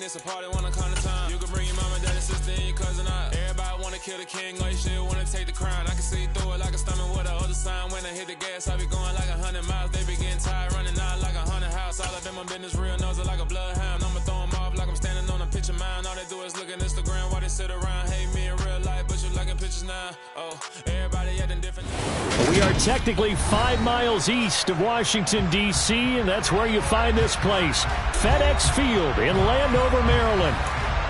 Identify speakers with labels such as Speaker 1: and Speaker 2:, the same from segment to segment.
Speaker 1: it's a party when I come to time. You can bring your mama, daddy, sister, and your cousin out. Everybody wanna kill the king, or you still wanna take the crown. I can see through it like a stomach with a other sign. When I hit the gas, I be going like 100 miles. They be getting tired, running out like 100 house. All up in my business, real nose like a bloodhound. I'ma throw them off like I'm standing on a picture mound. All they do is look at Instagram while they sit around. Hate me in real life, but you liking pictures now. Oh, everybody acting different.
Speaker 2: We are technically 5 miles east of Washington, D.C., and that's where you find this place, FedEx Field in Landover, Maryland.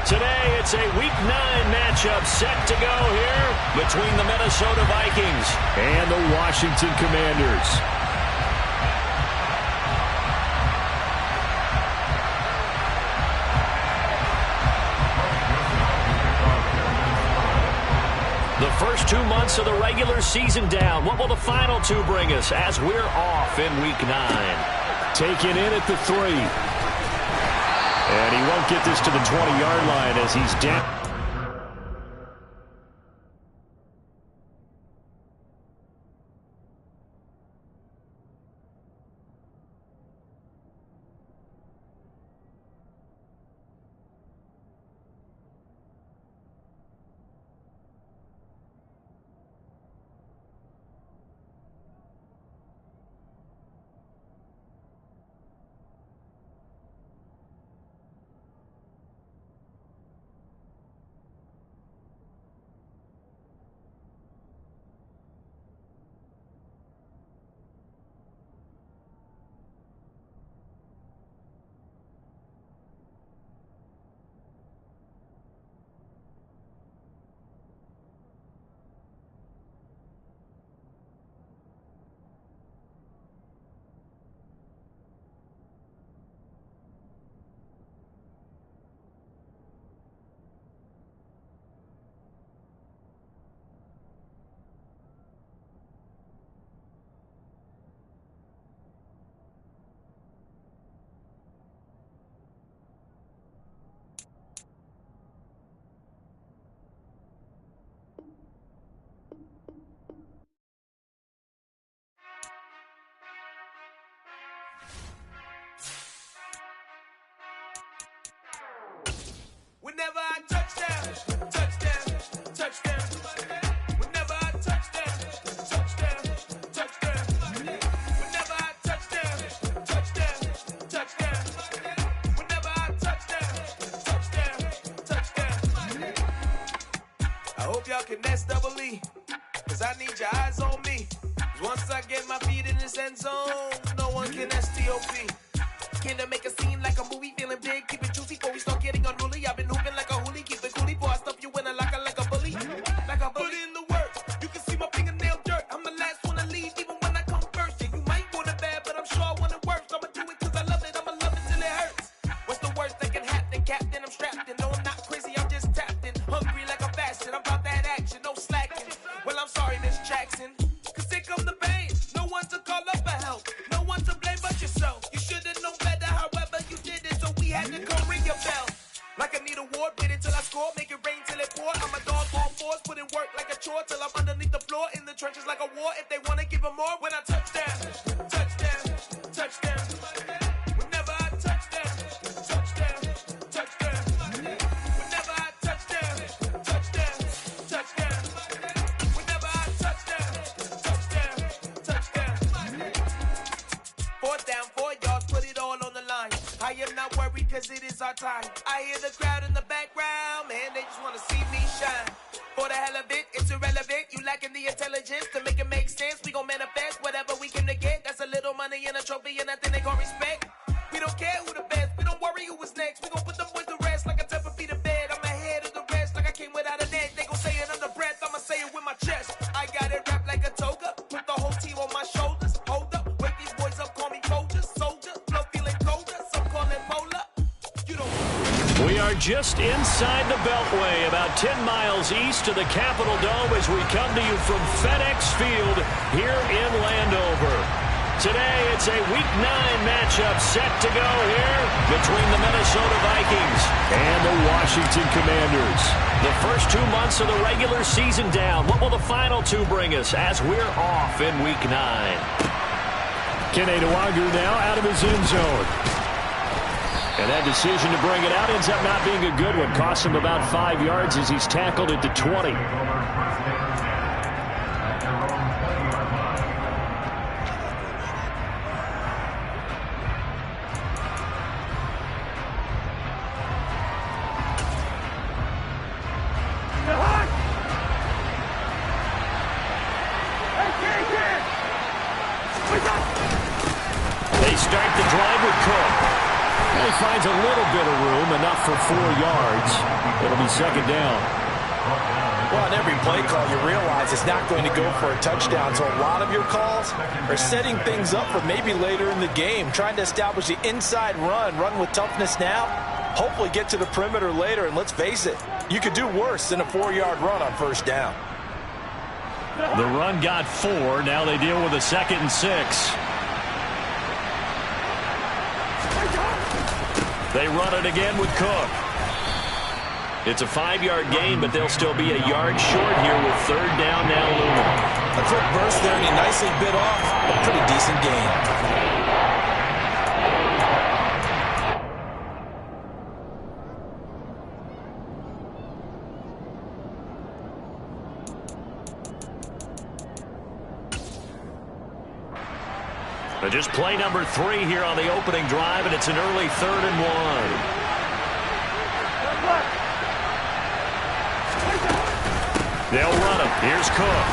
Speaker 2: Today, it's a Week 9 matchup set to go here between the Minnesota Vikings and the Washington Commanders. The first 2 months of the regular season down. What will the final 2 bring us as we're off in Week 9? Taken in at the 3. And he won't get this to the 20-yard line as he's down.
Speaker 3: Whenever I touchdown, touchdown, touchdown. Whenever I touchdown, touchdown, touchdown. Whenever I touchdown, touchdown, touchdown. Whenever I touchdown, touchdown, touchdown. I hope y'all can nest double E, cause I need your eyes on me. Cause once I get my feet in this end zone, no one can STOP. Can I make a scene like a movie, feeling big, keep it juicy before we start getting unruly. I've been hooping like a hoolie, keep it coolie before I stuff you in a locker like a bully. Like a bully in the work, you can see my fingernail dirt. I'm the last one to leave, even when I come first. Yeah, you might want it bad, but I'm sure I want it worse. I'ma do it cause I love it, I'ma love it till it hurts. What's the worst that can happen? Captain, I'm strapped in. No, I'm not crazy, I'm just tapped in. Hungry like a fashion, I'm about that action, no slacking. Well, I'm sorry, Miss Jackson, cause here come the pain. No one to call up for help, no one to blame but yourself. You should've known better, however you did it, so we had to come ring your bell. Like I need a ward, wait until I score, make it rain till it pour. I'm a dog, all fours, put in work like a chore till I'm underneath the floor, in the trenches like a war. If they wanna give them more, when I touchdown, touchdown, touchdown. Whenever I touchdown, touchdown, touchdown. Whenever I touchdown, touchdown, touchdown. Whenever I touchdown, touchdown, touchdown. 4th down, 4 yards, put it all on the line. I am not worried cause it is our time. I hear the crowd in the background, man, they just wanna see me shine. For the hell of it, it's irrelevant. You lacking the intelligence to make it make sense. We gon' manifest whatever we came to get. That's a little money and a trophy and nothing they gon' respect. We don't care who the best, we don't worry who is next. We gon' put them boys to rest like a temper feet of bed. I'm ahead of the rest like I came without a net. They gon' say it under breath, I'ma say it with my chest. I got it wrapped like a toga, put the whole team on my shoulders. Hold up, wake these boys up, call me soldier, soldier. Flow feeling colder, some call it polar. You don't.
Speaker 2: We are just inside the Beltway, about 10 miles east of the Capitol Dome as we come to you from FedEx Field here in Landover. Today, it's a Week 9 matchup set to go here between the Minnesota Vikings and the Washington Commanders. The first 2 months of the regular season down. What will the final 2 bring us as we're off in Week 9? Kenny Nwagu now out of his end zone. And that decision to bring it out ends up not being a good one. Costs him about 5 yards as he's tackled at the 20. They start the drive with Cook. And he finds a little bit of room, enough for 4 yards. It'll be second down.
Speaker 4: Well, on every play call, you realize it's not going to go for a touchdown. So a lot of your calls are setting things up for maybe later in the game, trying to establish the inside run with toughness now, hopefully get to the perimeter later. And let's face it, you could do worse than a 4-yard run on first down.
Speaker 2: The run got 4. Now they deal with a 2nd and 6. They run it again with Cook. It's a 5-yard gain, but they'll still be a yard short here with third down now looming.
Speaker 4: A quick burst there, and he nicely bit off a pretty decent gain.
Speaker 2: Just play number 3 here on the opening drive, and it's an early 3rd and 1. They'll run him. Here's Cook.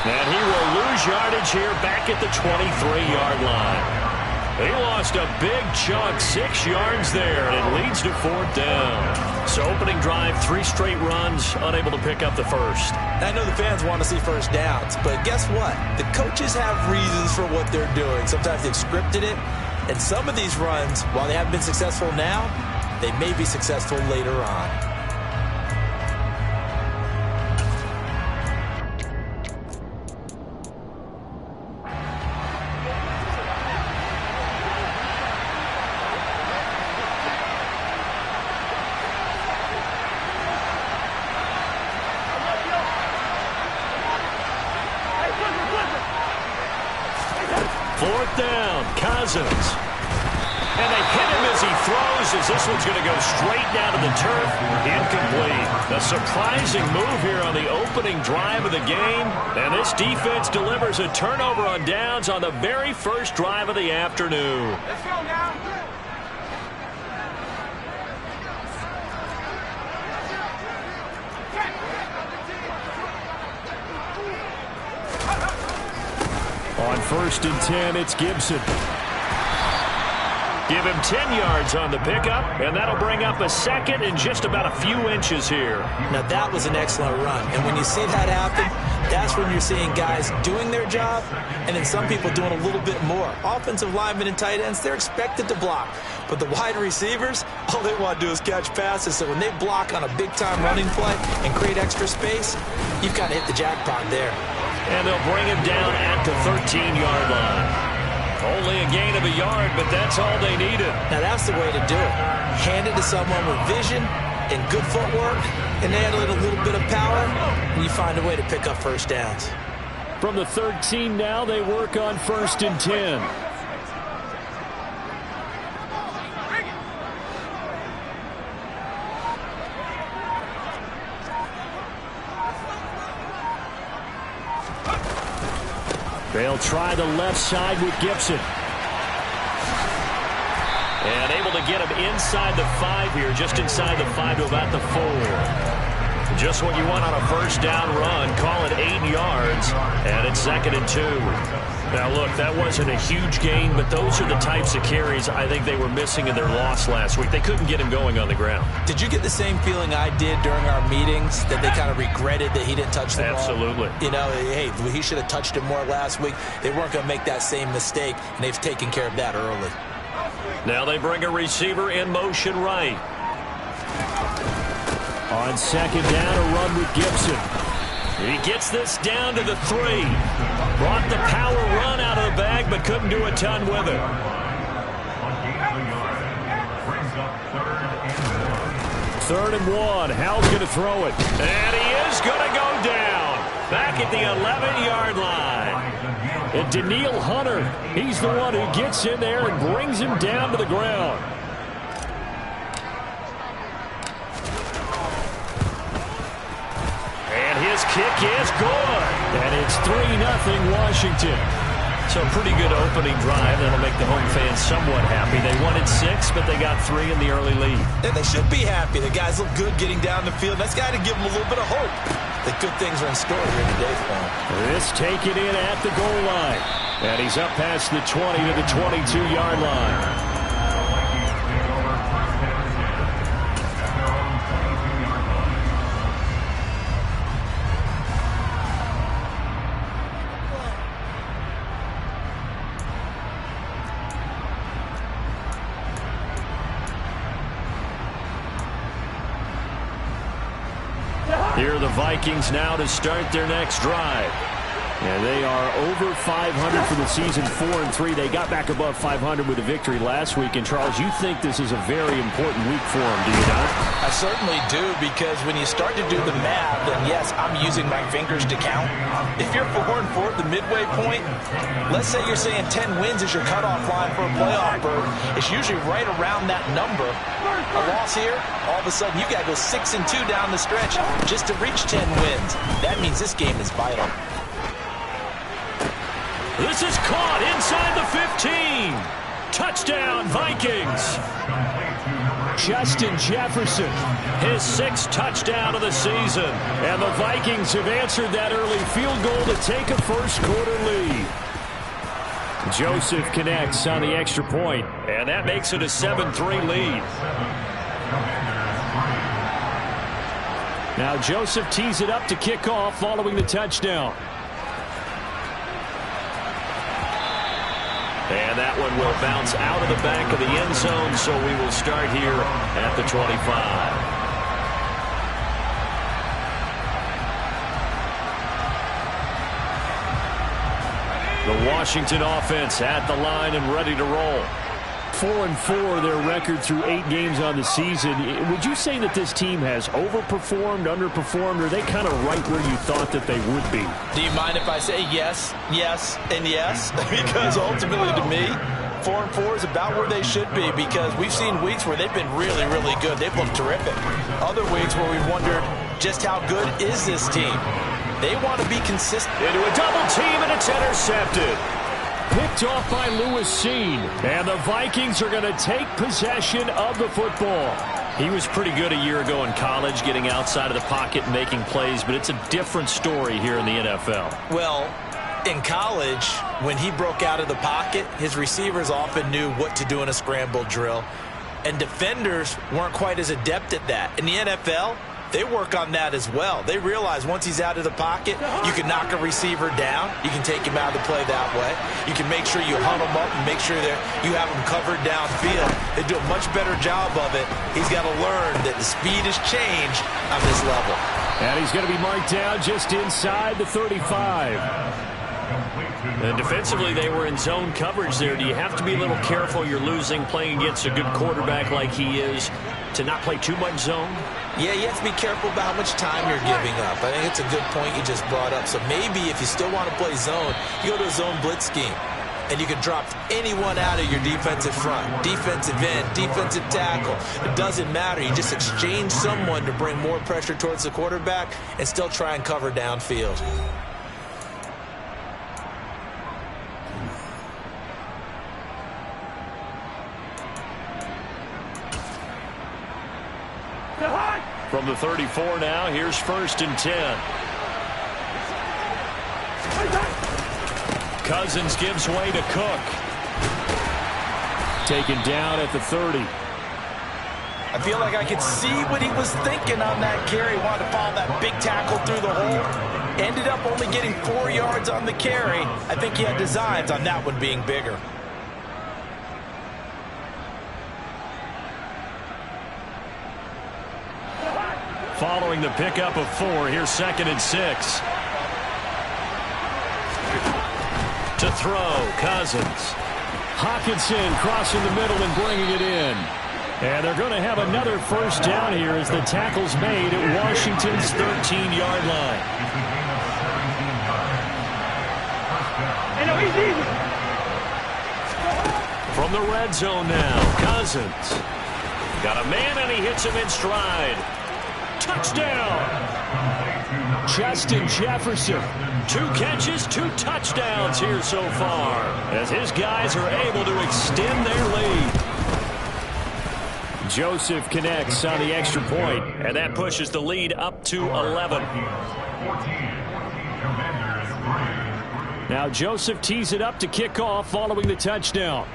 Speaker 2: And he will lose yardage here back at the 23-yard line. He lost a big chunk, 6 yards there, and it leads to 4th down. So opening drive, 3 straight runs, unable to pick up the first.
Speaker 4: I know the fans want to see first downs, but guess what? The coaches have reasons for what they're doing. Sometimes they've scripted it, and some of these runs, while they haven't been successful now, they may be successful later on.
Speaker 2: And they hit him as he throws, as this one's going to go straight down to the turf. Incomplete. A surprising move here on the opening drive of the game. And this defense delivers a turnover on downs on the very first drive of the afternoon.
Speaker 3: Let's go now.
Speaker 2: On 1st and 10, it's Gibson. Give him 10 yards on the pickup, and that'll bring up a 2nd and just about a few inches here.
Speaker 4: Now, that was an excellent run. And when you see that happen, that's when you're seeing guys doing their job and then some people doing a little bit more. Offensive linemen and tight ends, they're expected to block. But the wide receivers, all they want to do is catch passes. So when they block on a big-time running play and create extra space, you've got to hit the jackpot there.
Speaker 2: And they'll bring him down at the 13-yard line. Only a gain of a yard, but that's all they needed.
Speaker 4: Now, that's the way to do it. Hand it to someone with vision and good footwork, and add a little bit of power, and you find a way to pick up first downs.
Speaker 2: From the 13 now, they work on 1st and 10. They'll try the left side with Gibson. And able to get him inside the 5 here, just inside the 5 to about the 4. Just what you want on a first down run. Call it 8 yards, and it's 2nd and 2. Now, look, that wasn't a huge gain, but those are the types of carries I think they were missing in their loss last week. They couldn't get him going on the ground.
Speaker 4: Did you get the same feeling I did during our meetings, that they kind of regretted that he didn't touch the ball?
Speaker 2: Absolutely.
Speaker 4: You know, hey, he should have touched it more last week. They weren't going to make that same mistake, and they've taken care of that early.
Speaker 2: Now they bring a receiver in motion right. On 2nd down, a run with Gibson. He gets this down to the 3. Brought the power run out of the bag, but couldn't do a ton with it. 3rd and 1. Howell's going to throw it. And he is going to go down. Back at the 11-yard line. And Daniil Hunter, he's the one who gets in there and brings him down to the ground. is good. And it's 3-0 Washington. So a pretty good opening drive. That'll make the home fans somewhat happy. They wanted 6, but they got 3 in the early lead.
Speaker 4: And they should be happy. The guys look good getting down the field. That's got to give them a little bit of hope that good things are in store here today for them.
Speaker 2: This taken in at the goal line. And he's up past the 20 to the 22-yard line. Here are the Vikings now to start their next drive. And they are over 500 for the season, 4-3. They got back above 500 with a victory last week. And, Charles, you think this is a very important week for them, do you not?
Speaker 4: I certainly do, because when you start to do the math, then, yes, I'm using my fingers to count. If you're 4-4 at the midway point, let's say you're saying 10 wins is your cutoff line for a playoff berth. It's usually right around that number. A loss here, all of a sudden you got to go 6-2 down the stretch just to reach 10 wins. That means this game is vital.
Speaker 2: This is caught inside the 15. Touchdown, Vikings. Justin Jefferson, his 6th touchdown of the season. And the Vikings have answered that early field goal to take a first-quarter lead. Joseph connects on the extra point, and that makes it a 7-3 lead. Now Joseph tees it up to kick off following the touchdown. And that one will bounce out of the back of the end zone, so we will start here at the 25. The Washington offense at the line and ready to roll. 4-4 their record through 8 games on the season. Would you say that this team has overperformed, underperformed, or are they kind of right where you thought that they would be?
Speaker 4: Do you mind if I say yes, yes, and yes? Because ultimately to me, 4-4 is about where they should be, because we've seen weeks where they've been really, really good. They've looked terrific. Other weeks where we've wondered just how good is this team. They want to be consistent.
Speaker 2: Into a double team, and it's intercepted. Picked off by Lewis Seen. And the Vikings are going to take possession of the football. He was pretty good a year ago in college, getting outside of the pocket and making plays, but it's a different story here in the NFL.
Speaker 4: Well, in college, when he broke out of the pocket, his receivers often knew what to do in a scramble drill. And defenders weren't quite as adept at that. In the NFL, they work on that as well. They realize once he's out of the pocket, you can knock a receiver down. You can take him out of the play that way. You can make sure you hunt him up and make sure that you have him covered downfield. They do a much better job of it. He's got to learn that the speed has changed on this level.
Speaker 2: And he's going to be marked down just inside the 35. And defensively, they were in zone coverage there. Do you have to be a little careful? You're losing, playing against a good quarterback like he is, to not play too much zone?
Speaker 4: Yeah, you have to be careful about how much time you're giving up. I think it's a good point you just brought up. So maybe if you still want to play zone, you go to a zone blitz scheme. And you can drop anyone out of your defensive front, defensive end, defensive tackle. It doesn't matter. You just exchange someone to bring more pressure towards the quarterback and still try and cover downfield.
Speaker 2: From the 34 now, here's 1st and 10. Cousins gives way to Cook. Taken down at the 30.
Speaker 4: I feel like I could see what he was thinking on that carry. Wanted to follow that big tackle through the hole. Ended up only getting 4 yards on the carry. I think he had designs on that one being bigger.
Speaker 2: Following the pickup of 4, here's 2nd and 6. To throw, Cousins. Hawkinson crossing the middle and bringing it in. And they're going to have another first down here as the tackle's made at Washington's 13-yard line. From the red zone now, Cousins. Got a man and he hits him in stride. Touchdown! Justin Jefferson, 2 catches, 2 touchdowns here so far, as his guys are able to extend their lead. Joseph connects on the extra point, and that pushes the lead up to 11. Now Joseph tees it up to kick off following the touchdown.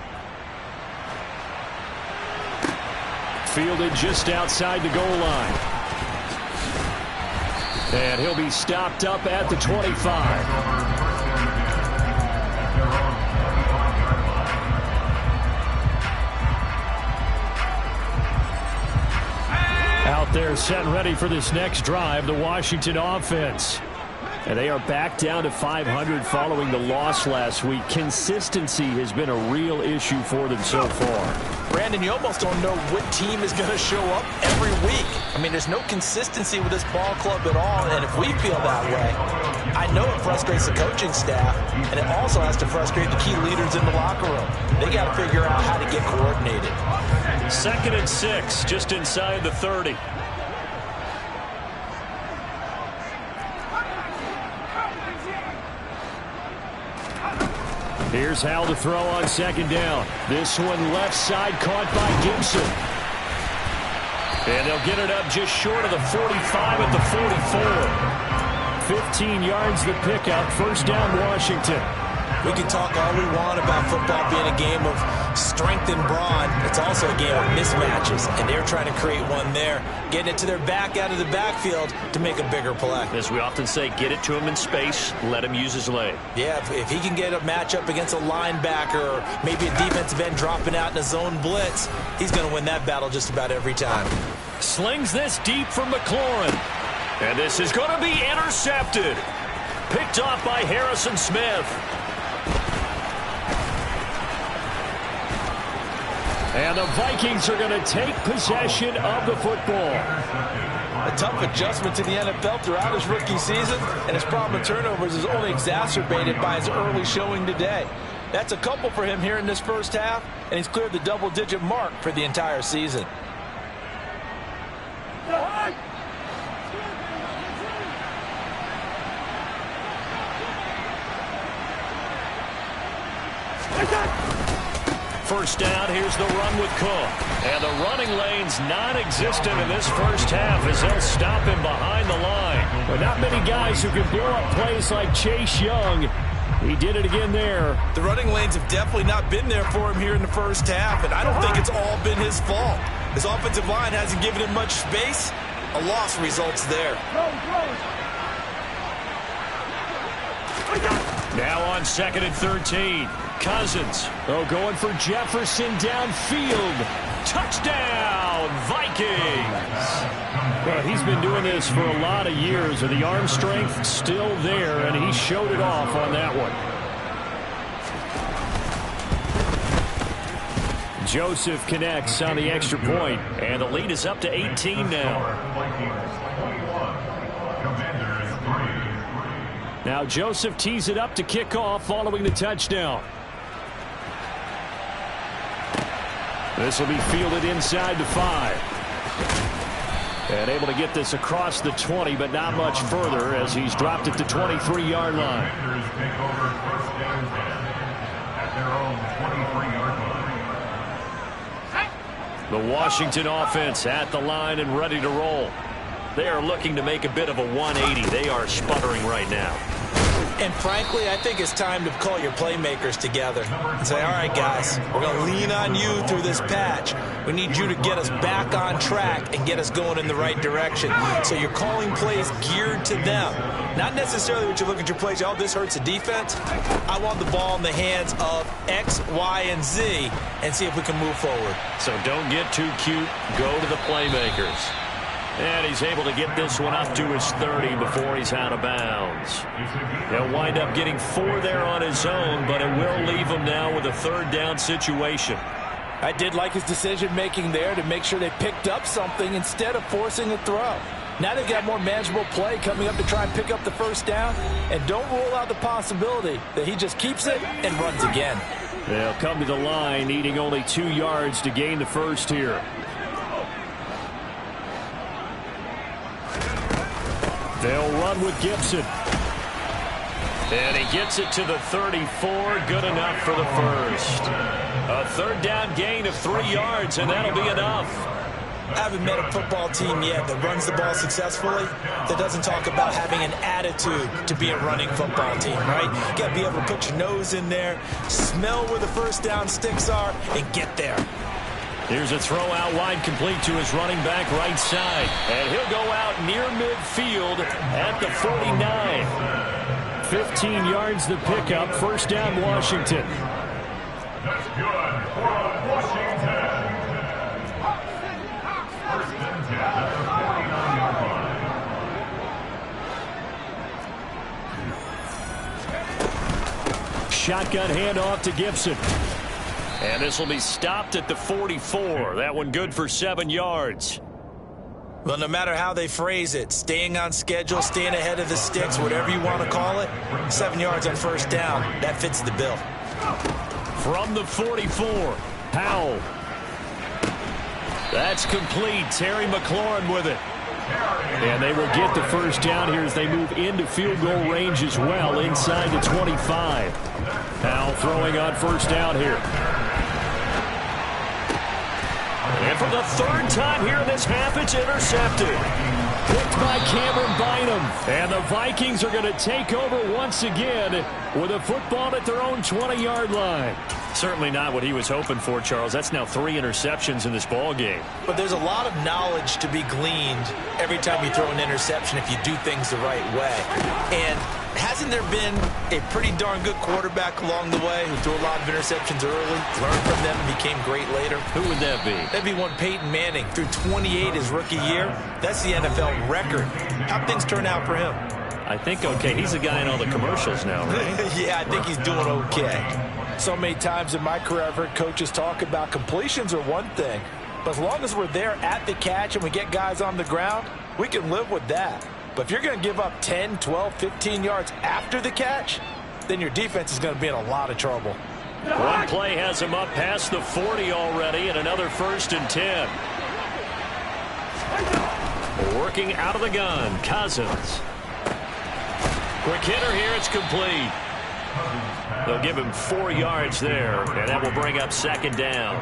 Speaker 2: Fielded just outside the goal line. And he'll be stopped up at the 25. Out there set and ready for this next drive, the Washington offense. And they are back down to 500 following the loss last week. Consistency has been a real issue for them so far.
Speaker 4: Brandon, you almost don't know what team is going to show up every week. I mean, there's no consistency with this ball club at all, and if we feel that way, I know it frustrates the coaching staff, and it also has to frustrate the key leaders in the locker room. They got to figure out how to get coordinated.
Speaker 2: 2nd and 6, just inside the 30. Here's Hal to throw on 2nd down. This one left side caught by Gibson. And they'll get it up just short of the 45 at the 44. 15 yards the pickup. 1st down Washington.
Speaker 4: We can talk all we want about football being a game of strength and brawn. It's also a game of mismatches, and they're trying to create one there, getting it to their back out of the backfield to make a bigger play.
Speaker 2: As we often say, get it to him in space, let him use his leg.
Speaker 4: Yeah, if he can get a matchup against a linebacker or maybe a defensive end dropping out in a zone blitz, he's going to win that battle just about every time.
Speaker 2: Slings this deep from McLaurin. And this is going to be intercepted. Picked off by Harrison Smith. And the Vikings are going to take possession of the football.
Speaker 5: A tough adjustment to the NFL throughout his rookie season, and his problem with turnovers is only exacerbated by his early showing today. That's a couple for him here in this first half, and he's cleared the double-digit mark for the entire season.
Speaker 2: First down, here's the run with Cook. And the running lane's non-existent in this first half as they'll stop him behind the line. But not many guys who can blow up plays like Chase Young. He did it again there.
Speaker 4: The running lanes have definitely not been there for him here in the first half, and I don't think it's all been his fault. His offensive line hasn't given him much space. A loss results there.
Speaker 2: Now on 2nd and 13. Cousins, going for Jefferson downfield. Touchdown, Vikings! Well, he's been doing this for a lot of years, and the arm strength still there, and he showed it off on that one. Joseph connects on the extra point, and the lead is up to 18 now. Now Joseph tees it up to kick off following the touchdown. This will be fielded inside the 5. And able to get this across the 20, but not much further as he's dropped at the 23-yard line. The Washington offense at the line and ready to roll. They are looking to make a bit of a 180. They are sputtering right now.
Speaker 4: And frankly, I think it's time to call your playmakers together and say, all right, guys, we're going to lean on you through this patch. We need you to get us back on track and get us going in the right direction. So you're calling plays geared to them. Not necessarily what you look at your plays, oh, this hurts the defense. I want the ball in the hands of X, Y, and Z and see if we can move forward.
Speaker 2: So don't get too cute. Go to the playmakers. And he's able to get this one up to his 30 before he's out of bounds. He'll wind up getting 4 there on his own, but it will leave him now with a 3rd down situation.
Speaker 5: I did like his decision-making there to make sure they picked up something instead of forcing a throw. Now they've got more manageable play coming up to try and pick up the 1st down, and don't rule out the possibility that he just keeps it and runs again.
Speaker 2: They'll come to the line, needing only 2 yards to gain the 1st here. They'll run with Gibson. And he gets it to the 34. Good enough for the first. A third down gain of 3 yards, and that'll be enough.
Speaker 4: I haven't met a football team yet that runs the ball successfully that doesn't talk about having an attitude to be a running football team, right? You got to be able to put your nose in there, smell where the first down sticks are, and get there.
Speaker 2: Here's a throw out wide, complete to his running back right side. And he'll go out near midfield at the 49. 15 yards the pickup. First down, Washington.
Speaker 6: That's good for Washington.
Speaker 2: Shotgun handoff to Gibson. And this will be stopped at the 44. That one good for 7 yards.
Speaker 4: Well, no matter how they phrase it, staying on schedule, staying ahead of the sticks, whatever you want to call it, 7 yards on first down, that fits the bill.
Speaker 2: From the 44, Powell. That's complete. Terry McLaurin with it. And they will get the first down here as they move into field goal range as well, inside the 25. Powell throwing on first down here. And for the third time here in this half, it's intercepted. Picked by Cameron Bynum. And the Vikings are going to take over once again with a football at their own 20-yard line. Certainly not what he was hoping for, Charles. That's now 3 interceptions in this ball game.
Speaker 4: But there's a lot of knowledge to be gleaned every time you throw an interception if you do things the right way. And hasn't there been a pretty darn good quarterback along the way who threw a lot of interceptions early, learned from them, and became great later?
Speaker 2: Who would that be?
Speaker 4: That'd be one Peyton Manning. Threw 28 his rookie year. That's the NFL record. How'd things turn out for him?
Speaker 2: I think okay. He's a guy in all the commercials now, right?
Speaker 4: Yeah, I think he's doing okay.
Speaker 5: So many times in my career I've heard coaches talk about completions are one thing. But as long as we're there at the catch and we get guys on the ground, we can live with that. But if you're going to give up 10, 12, 15 yards after the catch, then your defense is going to be in a lot of trouble.
Speaker 2: One play has him up past the 40 already, and another 1st and 10. Working out of the gun, Cousins. Quick hitter here, it's complete. They'll give him 4 yards there, and that will bring up 2nd down.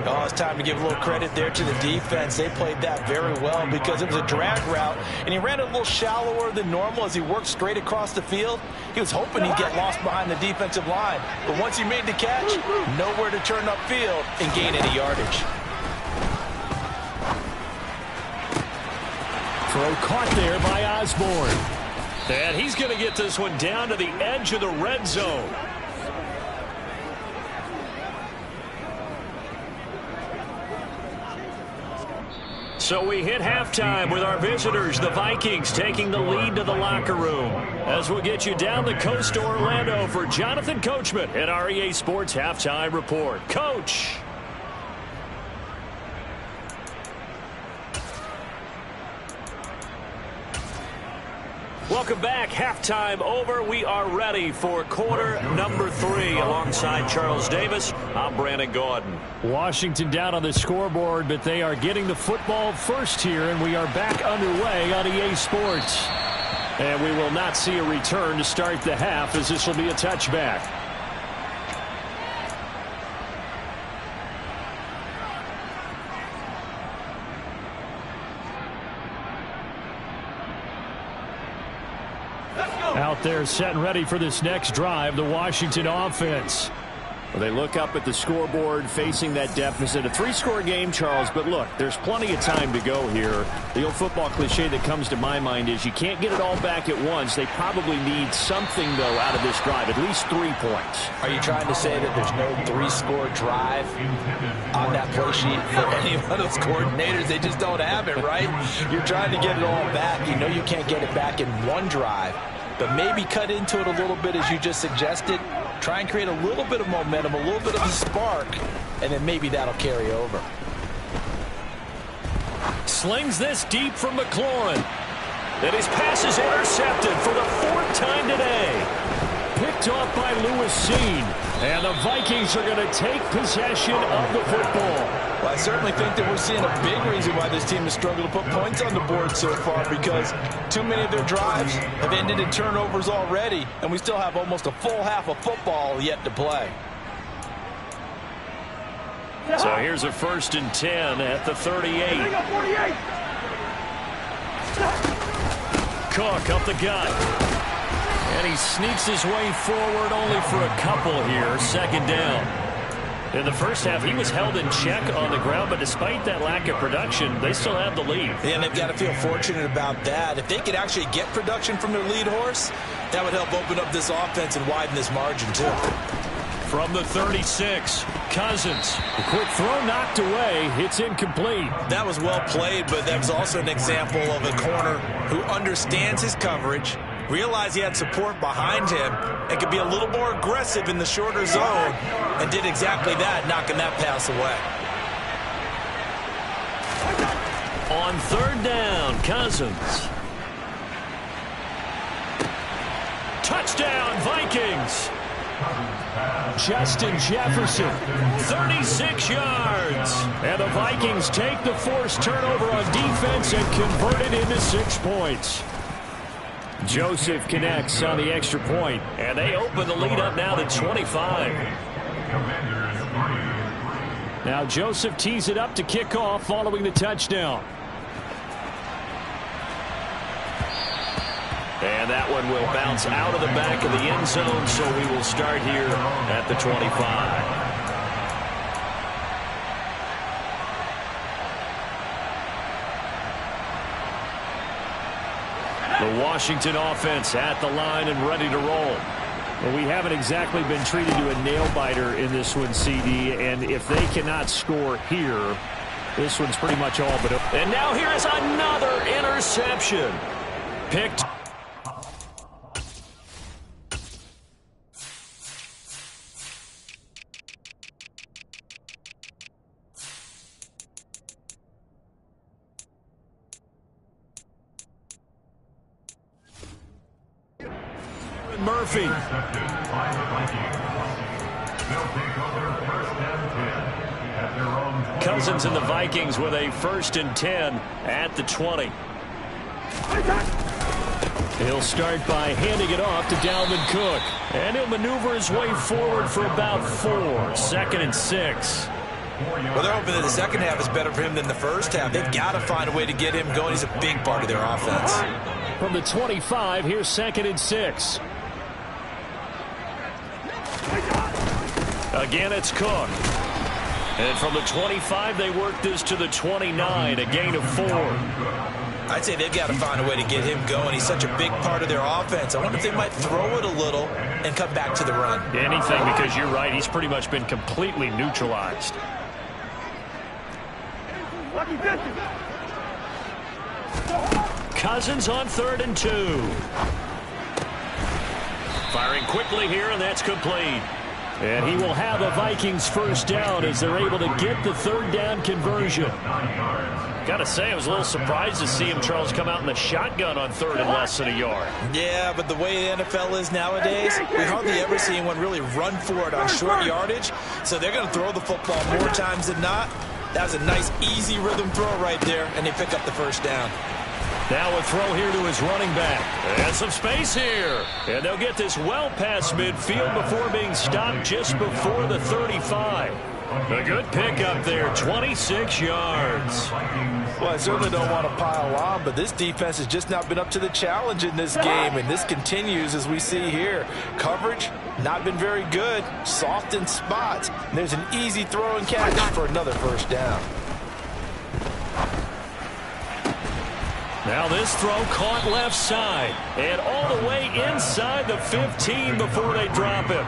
Speaker 4: Oh, it's time to give a little credit there to the defense. They played that very well because it was a drag route, and he ran a little shallower than normal as he worked straight across the field. He was hoping he'd get lost behind the defensive line, but once he made the catch, nowhere to turn upfield and gain any yardage.
Speaker 2: Throw caught there by Osborne. And he's going to get this one down to the edge of the red zone. So we hit halftime with our visitors, the Vikings, taking the lead to the locker room. As we'll get you down the coast to Orlando for Jonathan Coachman at our EA Sports Halftime Report. Coach. Welcome back. Halftime over. We are ready for quarter number 3 alongside Charles Davis. I'm Brandon Gaudin. Washington down on the scoreboard, but they are getting the football first here, and we are back underway on EA Sports. And we will not see a return to start the half, as this will be a touchback. Out there set and ready for this next drive, the Washington offense. Well, they look up at the scoreboard facing that deficit. A 3-score game, Charles, but look, there's plenty of time to go here. The old football cliche that comes to my mind is you can't get it all back at once. They probably need something, though, out of this drive, at least 3 points.
Speaker 4: Are you trying to say that there's no 3-score drive on that play sheet for any one of those coordinators? They just don't have it, right? You're trying to get it all back. You know you can't get it back in one drive. But maybe cut into it a little bit as you just suggested. Try and create a little bit of momentum, a little bit of a spark, and then maybe that'll carry over.
Speaker 2: Slings this deep from McLaurin. And his pass is intercepted for the 4th time today. Picked off by Lewis Seen. And the Vikings are going to take possession of the football.
Speaker 4: Well,
Speaker 5: Well, I certainly think that we're seeing a big reason why this team has struggled to put points on the board so far, because too many of their drives have ended in turnovers already, and we still have almost a full half of football yet to play.
Speaker 2: So here's a 1st and 10 at the 38. Cook up the gut. And he sneaks his way forward only for a couple here. 2nd down. In the first half, he was held in check on the ground, but despite that lack of production, they still have the lead.
Speaker 4: And they've got to feel fortunate about that. If they could actually get production from their lead horse, that would help open up this offense and widen this margin, too.
Speaker 2: From the 36, Cousins. A quick throw knocked away. It's incomplete.
Speaker 4: That was well played, but that was also an example of a corner who understands his coverage, realized he had support behind him, and could be a little more aggressive in the shorter zone, and did exactly that, knocking that pass away.
Speaker 2: On 3rd down, Cousins. Touchdown, Vikings. Justin Jefferson, 36 yards. And the Vikings take the forced turnover on defense and convert it into 6 points. Joseph connects on the extra point, and they open the lead up now to 25. Now Joseph tees it up to kick off following the touchdown. And that one will bounce out of the back of the end zone, so we will start here at the 25. The Washington offense at the line and ready to roll. Well, we haven't exactly been treated to a nail-biter in this one, CD, and if they cannot score here, this one's pretty much all but up. And now here is another interception. Picked. Murphy. Cousins and the Vikings with a 1st and 10 at the 20. He'll start by handing it off to Dalvin Cook. And he'll maneuver his way forward for about 4. 2nd and 6.
Speaker 4: Well, they're hoping that the second half is better for him than the first half. They've got to find a way to get him going. He's a big part of their offense.
Speaker 2: From the 25, here's 2nd and 6. Again, it's Cook. And from the 25, they work this to the 29, a gain of 4.
Speaker 4: I'd say they've got to find a way to get him going. He's such a big part of their offense. I wonder if they might throw it a little and come back to the run.
Speaker 2: Anything, because you're right. He's pretty much been completely neutralized. Cousins on 3rd and 2. Firing quickly here, and that's complete. And he will have a Vikings 1st down as they're able to get the 3rd down conversion. Got to say, I was a little surprised to see him, Charles, come out in the shotgun on 3rd and less than a yard.
Speaker 4: Yeah, but the way the NFL is nowadays, we hardly ever see anyone really run for it on short yardage. So they're going to throw the football more times than not. That was a nice, easy rhythm throw right there, and they pick up the 1st down.
Speaker 2: Now a throw here to his running back. And some space here. And they'll get this well past midfield before being stopped just before the 35. A good pickup there, 26 yards.
Speaker 5: Well, I certainly don't want to pile on, but this defense has just not been up to the challenge in this game, and this continues as we see here. Coverage, not been very good, soft in spots. And there's an easy throw and catch for another 1st down.
Speaker 2: Now this throw caught left side and all the way inside the 15 before they drop him.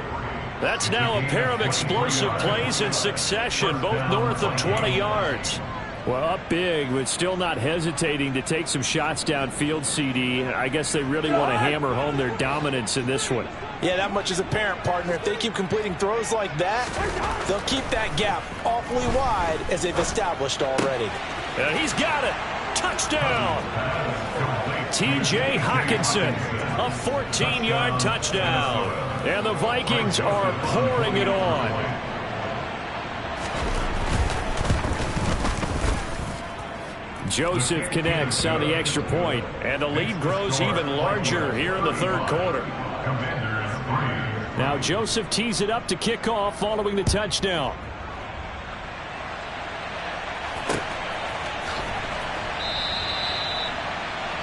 Speaker 2: That's now a pair of explosive plays in succession, both north of 20 yards. Well, up big, but still not hesitating to take some shots downfield, CD. I guess they really want to hammer home their dominance in this one.
Speaker 5: Yeah, that much is apparent, partner. If they keep completing throws like that, they'll keep that gap awfully wide as they've established already.
Speaker 2: And he's got it. Touchdown! T.J. Hockenson, a 14-yard touchdown. And the Vikings are pouring it on. Joseph connects on the extra point, and the lead grows even larger here in the third quarter. Now Joseph tees it up to kick off following the touchdown.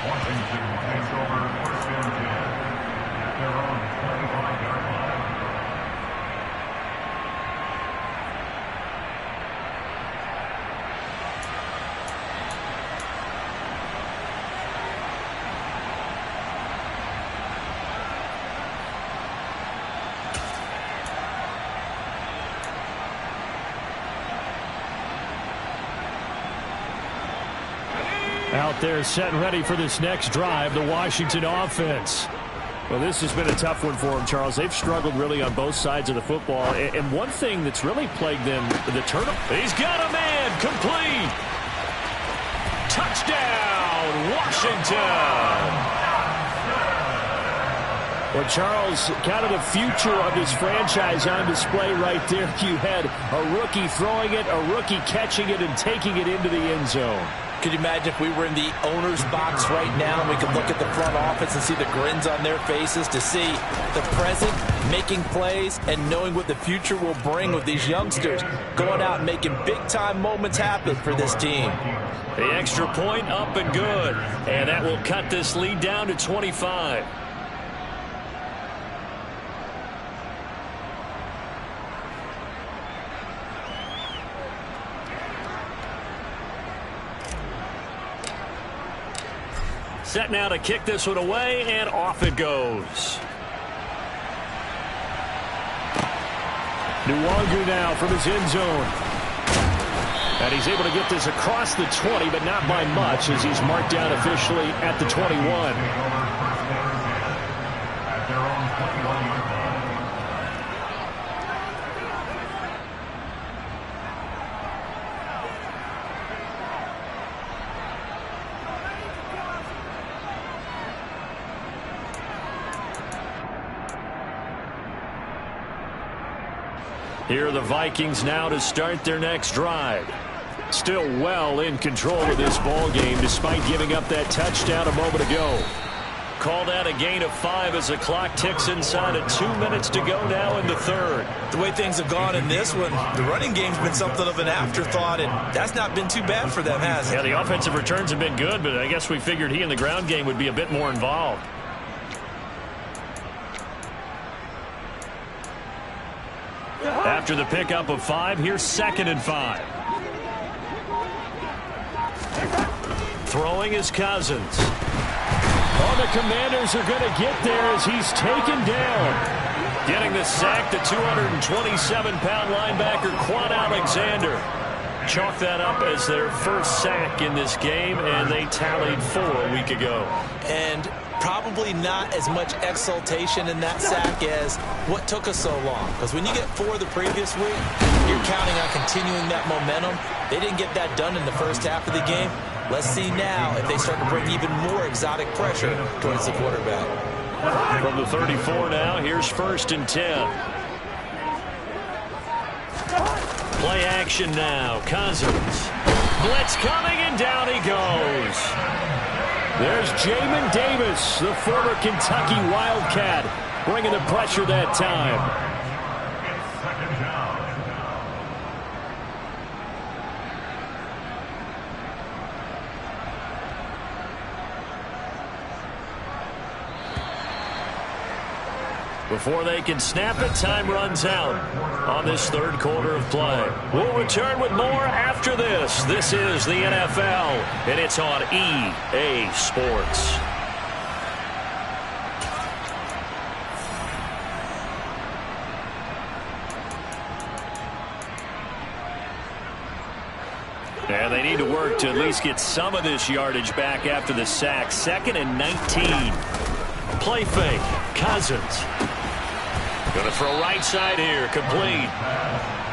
Speaker 6: Washington takes over first and 10 at their own 25-yard line.
Speaker 2: Out there set and ready for this next drive, the Washington offense. Well, this has been a tough one for them, Charles. They've struggled really on both sides of the football. And one thing that's really plagued them, the turnover. He's got a man, complete. Touchdown, Washington. Well, Charles, kind of the future of this franchise on display right there. You had a rookie throwing it, a rookie catching it, and taking it into the end zone.
Speaker 4: Could you imagine if we were in the owner's box right now and we could look at the front office and see the grins on their faces, to see the present making plays and knowing what the future will bring with these youngsters going out and making big-time moments happen for this team.
Speaker 2: The extra point up and good, and that will cut this lead down to 25. Set now to kick this one away, and off it goes. Nwangu now from his end zone. And he's able to get this across the 20, but not by much, as he's marked down officially at the 21.
Speaker 6: At their own 21-yard line.
Speaker 2: Here are the Vikings now to start their next drive. Still well in control of this ball game despite giving up that touchdown a moment ago. Called out a gain of 5 as the clock ticks inside of 2 minutes to go now in the third.
Speaker 4: The way things have gone in this one, the running game's been something of an afterthought, and that's not been too bad for them, has it?
Speaker 2: Yeah, the offensive returns have been good, but I guess we figured he in the ground game would be a bit more involved. After the pickup of 5, here's 2nd and 5. Throwing is Cousins. Oh, the Commanders are going to get there as he's taken down. Getting the sack, the 227-pound linebacker, Quan Alexander. Chalk that up as their first sack in this game, and they tallied 4 a week ago.
Speaker 4: And probably not as much exultation in that sack as what took us so long. Because when you get 4 the previous week, you're counting on continuing that momentum. They didn't get that done in the first half of the game. Let's see now if they start to bring even more exotic pressure towards the quarterback.
Speaker 2: From the 34 now, here's 1st and 10. Play action now. Cousins. Blitz coming, and down he goes. There's Jamin Davis, the former Kentucky Wildcat, bringing the pressure that time.
Speaker 6: It's 2nd down.
Speaker 2: Before they can snap it, time runs out on this third quarter of play. We'll return with more after this. This is the NFL, and it's on EA Sports. And they need to work to at least get some of this yardage back after the sack. 2nd and 19. Play fake. Cousins. Going to throw right side here. Complete.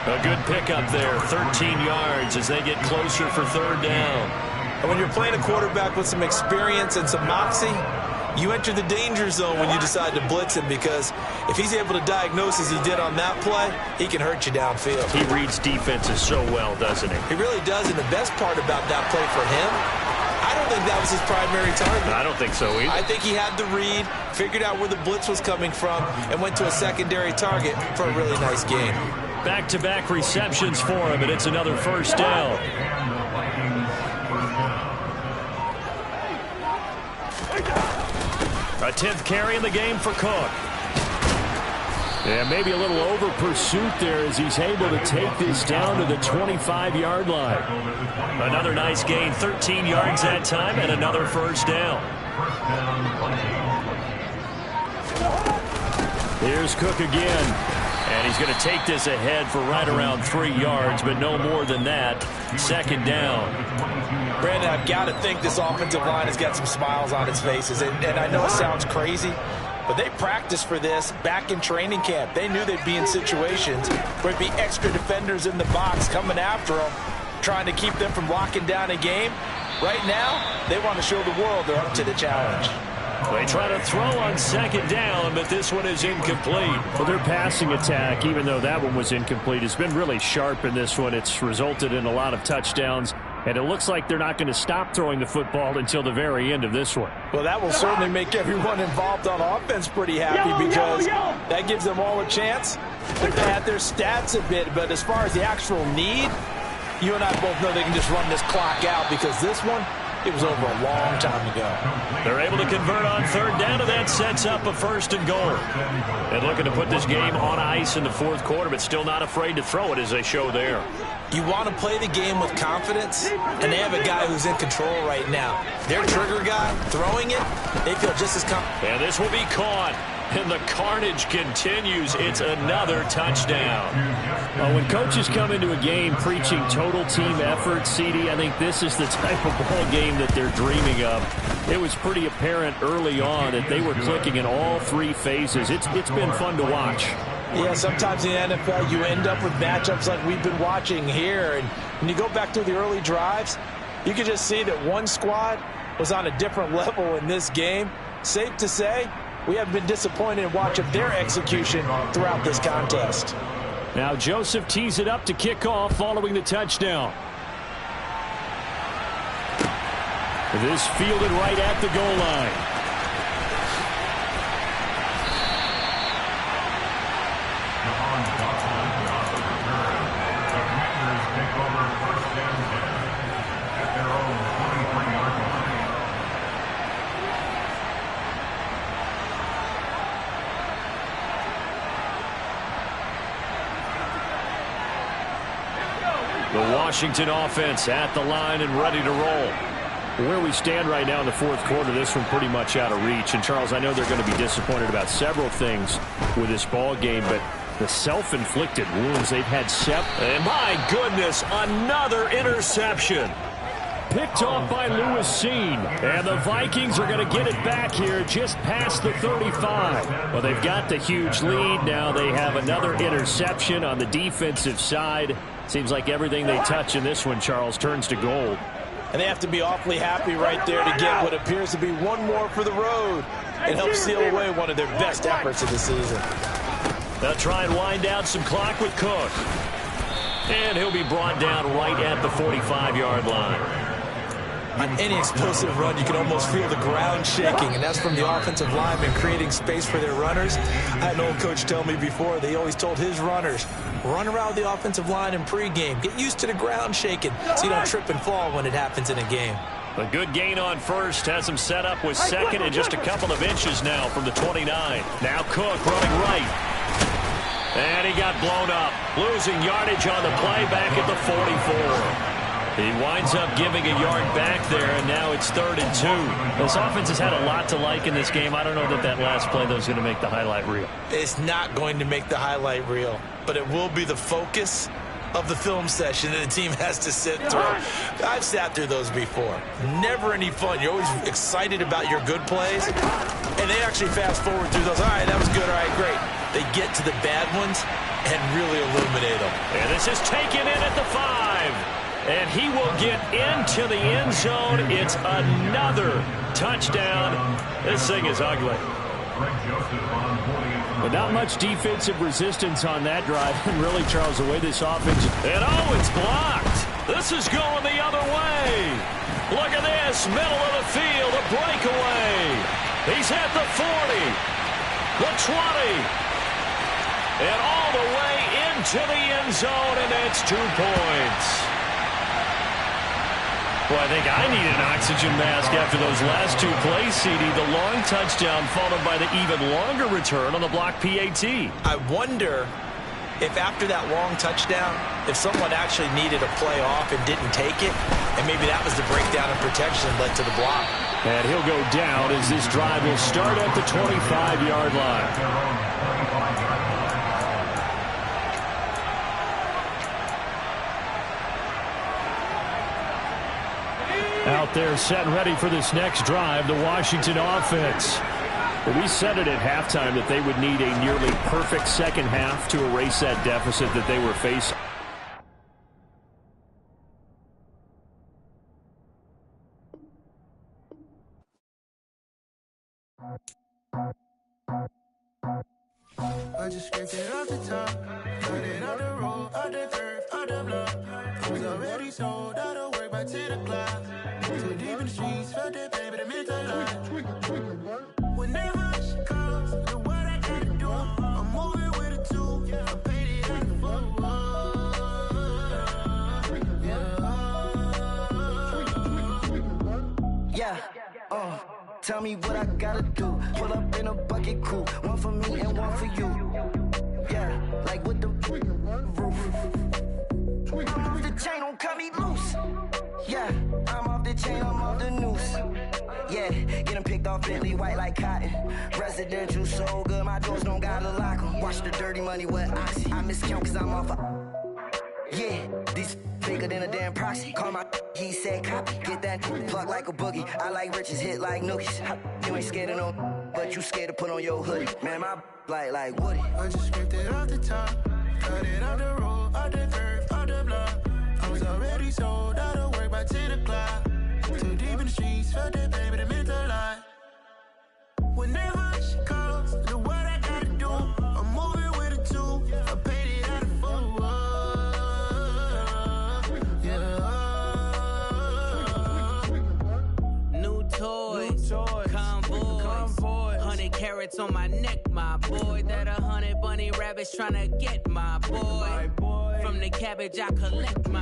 Speaker 2: A good pickup there. 13 yards as they get closer for 3rd down.
Speaker 4: And when you're playing a quarterback with some experience and some moxie, You enter the danger zone when you decide to blitz him, because if he's able to diagnose as he did on that play, he can hurt you downfield.
Speaker 2: He reads defenses so well, doesn't he?
Speaker 4: He really does, and the best part about that play for him, I don't think that was his primary target.
Speaker 2: I don't think so either.
Speaker 4: I think he had the read, figured out where the blitz was coming from, and went to a secondary target for a really nice gain.
Speaker 2: Back-to-back receptions for him, and it's another first down. A 10th carry in the game for Cook. Yeah, maybe a little over pursuit there as he's able to take this down to the 25-yard line. Another nice gain, 13 yards that time, and another first down. Here's Cook again. And he's going to take this ahead for right around 3 yards, but no more than that. Second down.
Speaker 4: Brandon, I've got to think this offensive line has got some smiles on its faces. And I know it sounds crazy, but they practiced for this back in training camp. They knew they'd be in situations where there'd be extra defenders in the box coming after them, trying to keep them from locking down a game. Right now, they want to show the world they're up to the challenge.
Speaker 2: They try to throw on second down, but this one is incomplete. Well, their passing attack, even though that one was incomplete, has been really sharp in this one. It's resulted in a lot of touchdowns, and it looks like they're not going to stop throwing the football until the very end of this one.
Speaker 5: Well, that will certainly make everyone involved on offense pretty happy, because that gives them all a chance to pad their stats a bit. But as far as the actual need, you and I both know they can just run this clock out, because this one, it was over a long time ago.
Speaker 2: They're able to convert on third down, and that sets up a first and goal. And looking to put this game on ice in the fourth quarter, but still not afraid to throw it as they show there.
Speaker 4: You want to play the game with confidence, and they have a guy who's in control right now. Their trigger guy throwing it, they feel just as confident.
Speaker 2: And this will be caught. And the carnage continues. It's another touchdown. When coaches come into a game preaching total team effort, CD, I think this is the type of ball game that they're dreaming of. It was pretty apparent early on that they were clicking in all three phases. It's been fun to watch.
Speaker 5: Yeah, sometimes in the NFL you end up with matchups like we've been watching here. And when you go back to the early drives, you can just see that one squad was on a different level in this game. Safe to say, we have been disappointed in watching their execution throughout this contest.
Speaker 2: Now Joseph tees it up to kick off following the touchdown. This fielded right at the goal line. The Washington offense at the line and ready to roll. Where we stand right now in the fourth quarter, this one pretty much out of reach. And, Charles, I know they're going to be disappointed about several things with this ball game, but the self-inflicted wounds they've had and my goodness, another interception. Picked off by Lewis Seen. And the Vikings are going to get it back here just past the 35. Well, they've got the huge lead. Now they have another interception on the defensive side. Seems like everything they touch in this one, Charles, turns to gold.
Speaker 5: And they have to be awfully happy right there to get what appears to be one more for the road and help seal away one of their best efforts of the season.
Speaker 2: They'll try and wind down some clock with Cook. And he'll be brought down right at the 45-yard line.
Speaker 4: On any explosive run, you can almost feel the ground shaking, and that's from the offensive linemen creating space for their runners. I had an old coach tell me before, they always told his runners, run around the offensive line in pregame. Get used to the ground shaking so you don't trip and fall when it happens in a game.
Speaker 2: A good gain on first has him set up with second and just a couple of inches now from the 29. Now Cook running right. And he got blown up, losing yardage on the play back at the 44. He winds up giving a yard back there, and now it's 3rd and 2. This offense has had a lot to like in this game. I don't know that last play, though, is going to make the highlight reel.
Speaker 4: It's not going to make the highlight reel, but it will be the focus of the film session that the team has to sit through. I've sat through those before. Never any fun. You're always excited about your good plays, and they actually fast forward through those. All right, that was good. All right, great. They get to the bad ones and really illuminate them.
Speaker 2: And this is taken in at the 5. And he will get into the end zone. It's another touchdown. This thing is ugly. But not much defensive resistance on that drive. And really, Charles, the way this offense... And it's blocked. This is going the other way. Look at this. Middle of the field, a breakaway. He's at the 40, the 20, and all the way into the end zone, and it's 2 points. Well, I think I need an oxygen mask after those last 2 plays, CD. The long touchdown followed by the even longer return on the block PAT.
Speaker 4: I wonder if after that long touchdown, if someone actually needed a play off and didn't take it, and maybe that was the breakdown in protection that led to the block.
Speaker 2: And he'll go down as this drive will start at the 25-yard line. Out there set and ready for this next drive, the Washington offense. Well, we said it at halftime that they would need a nearly perfect second half to erase that deficit that they were facing.
Speaker 3: I just scraped it off the top, cut it out the road, out the turf, out the block. I was already sold, out of work by 10 o'clock. Too deep in the streets, felt that pain, but it meant a lot. Whenever she calls, the what I gotta do, I'm moving with a 2, I paid it like a fool.
Speaker 7: Yeah, tell me what I gotta do. Pull up in a bucket crew, one for me and one for you. Yeah, like with the roof. I'm off the chain, don't cut me loose. Yeah, I'm off the chain, I'm off the noose. Yeah, get 'em picked off Bentley, white like cotton. Residential so good, my doors don't gotta lock 'em. Watch the dirty money with oxy. I miscount cause I'm off yeah, these bigger than a damn proxy. Call my he said copy. Get that plug like a boogie. I like riches, hit like nookies. You ain't scared of no, but you scared to put on your hoodie. Man, my like Woody.
Speaker 3: I just scraped it off the top, cut it out the road, out the turf, out the block. I was already sold, out of work by 10 o'clock. Too deep in the streets, felt that pain, but it meant a lot. Whenever she calls, the what I gotta do, I'm moving with a 2, I paid it out of full.
Speaker 8: New toys, convoys, 100 carats on my neck, my boy. That 100 bunny rabbits tryna get my boy. From the cabbage I collect my